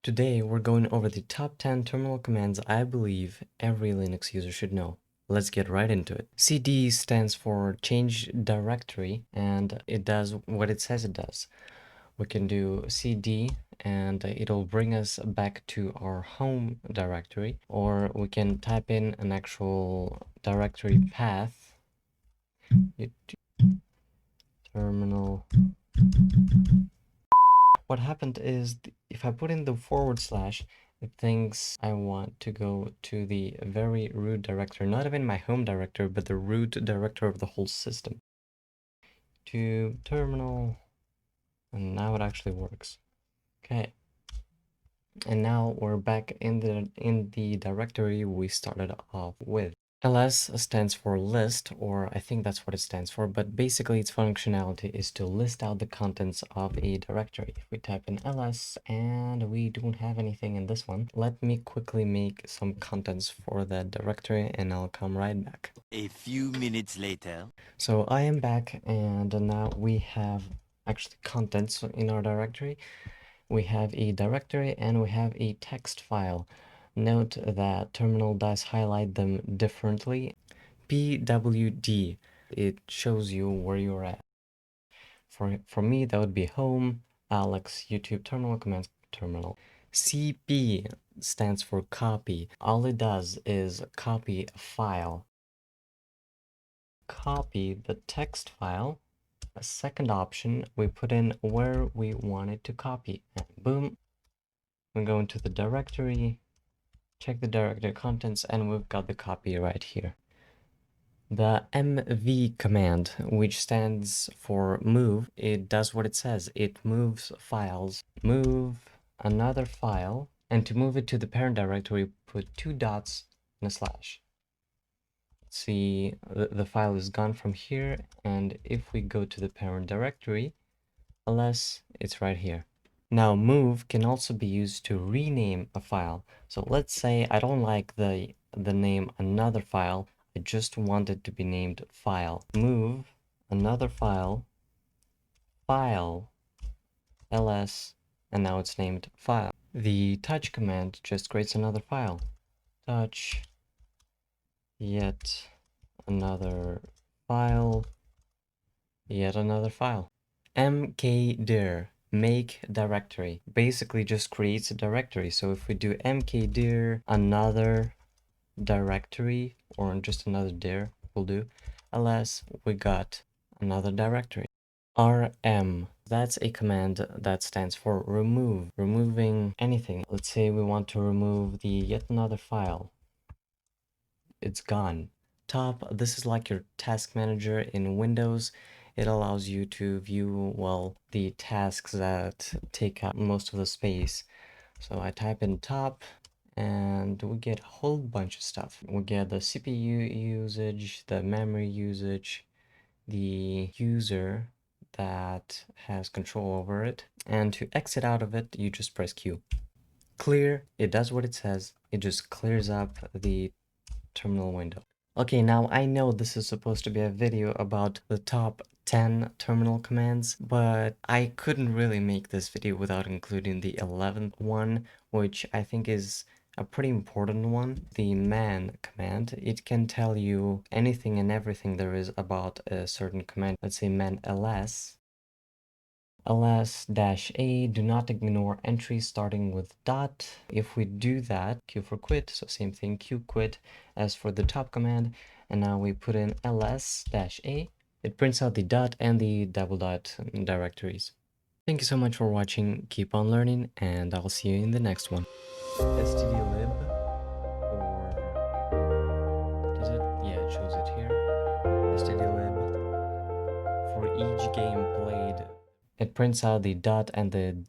Today, we're going over the top 10 terminal commands I believe every Linux user should know. Let's get right into it. CD stands for change directory, and it does what it says it does. We can do CD and it'll bring us back to our home directory, or we can type in an actual directory path. Terminal. What happened is if I put in the /, it thinks I want to go to the very root directory, not even my home directory, but the root directory of the whole system. To terminal, and now it actually works. Okay. And now we're back in the directory we started off with. ls stands for list, or I think that's what it stands for, but basically its functionality is to list out the contents of a directory. If we type in ls and we don't have anything in this one, let me quickly make some contents for that directory and I'll come right back. A few minutes later. So I am back, and now we have actually contents in our directory. We have a directory and we have a text file. Note that terminal does highlight them differently. PWD, it shows you where you're at. For me, that would be home, Alex, YouTube terminal, commands terminal. CP stands for copy. All it does is copy a file. Copy the text file. A second option, we put in where we want it to copy. And boom, we go into the directory, check the directory contents, and we've got the copy right here. The mv command, which stands for move, it does what it says. It moves files. Move another file, and to move it to the parent directory, put 2 dots and a slash. See, the file is gone from here, and if we go to the parent directory, ls, it's right here. Now, move can also be used to rename a file. So let's say I don't like the name another file. I just want it to be named file. Move another file, file, ls, and now it's named file. The touch command just creates another file. Touch yet another file, yet another file. mkdir, make directory, basically just creates a directory. So if we do mkdir another directory, or just another dir will do, ls, we got another directory. rm, that's a command that stands for remove, removing anything. Let's say we want to remove the yet another file. It's gone. Top, this is like your task manager in Windows. It allows you to view, well, the tasks that take up most of the space. So I type in top and we get a whole bunch of stuff. We get the CPU usage, the memory usage, the user that has control over it. And to exit out of it, you just press Q. Clear, it does what it says. It just clears up the terminal window. Okay, now I know this is supposed to be a video about the top 10 terminal commands, but I couldn't really make this video without including the 11th one, which I think is a pretty important one. The man command. It can tell you anything and everything there is about a certain command. Let's say man ls. ls-a, do not ignore entries starting with dot. If we do that, q for quit, so same thing, q quit as for the top command, and now we put in ls-a, it prints out the dot and the double dot directories. Thank you so much for watching, keep on learning, and I'll see you in the next one. stdlib, or is it? Yeah, it shows it here. stdlib, for each game played, it prints out the dot and the